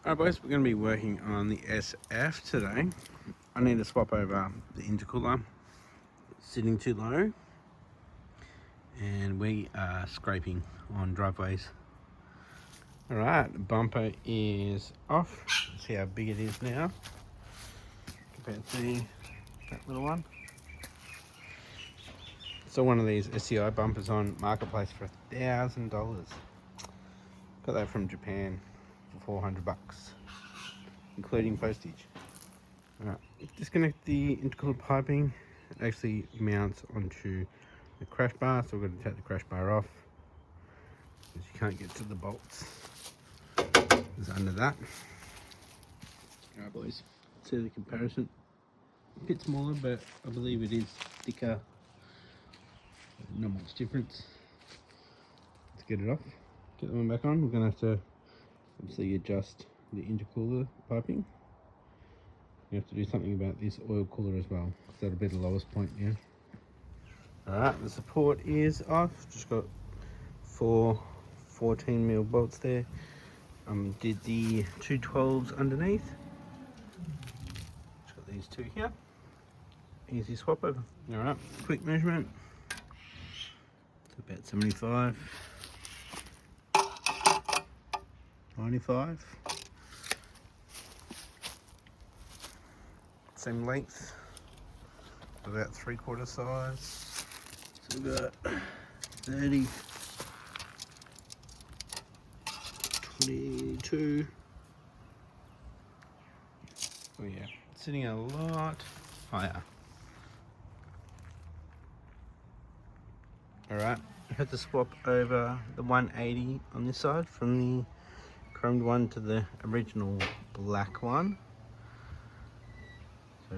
Alright boys, we're going to be working on the SF today. I need to swap over the intercooler. It's sitting too low and we are scraping on driveways. Alright, the bumper is off. Let's see how big it is now compared to that little one. So one of these SCI bumpers on Marketplace for $1,000. Got that from Japan for $400, including postage. Alright, disconnect the intercooler piping. It actually mounts onto the crash bar, so we're going to take the crash bar off because you can't get to the bolts. It's under that. Alright boys, see the comparison. A bit smaller, but I believe it is thicker. Not much difference. Let's get it off. Get the one back on. We're going to have to obviously adjust the intercooler piping. You have to do something about this oil cooler as well, because that'll be the lowest point now. Alright, the support is off. Just got 4 14mm bolts there. Did the 2 12s underneath. Just got these two here. Easy swap over. Alright, quick measurement. It's about 75. 95. Same length, about 3/4 size. So we've got 30, 22. Oh yeah, it's sitting a lot higher. Alright, I had to swap over the 180 on this side from the chromed one to the original black one. So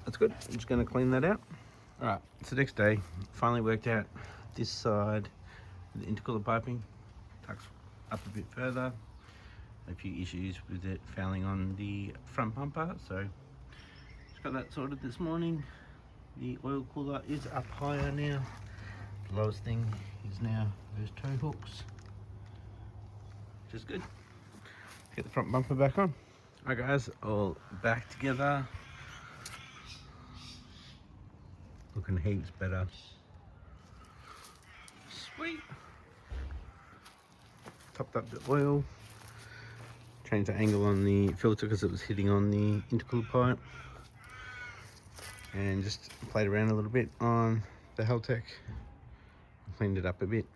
that's good. I'm just going to clean that out. Alright, it's the next day. Finally worked out this side of the intercooler piping. Tucks up a bit further. A few issues with it fouling on the front bumper, so just got that sorted this morning. The oil cooler is up higher now. The lowest thing is now those tow hooks, which is good. Get the front bumper back on. Alright guys, all back together. Looking heaps better. Sweet. Topped up the oil. Changed the angle on the filter because it was hitting on the intercooler pipe. And just played around a little bit on the Heltec. Cleaned it up a bit.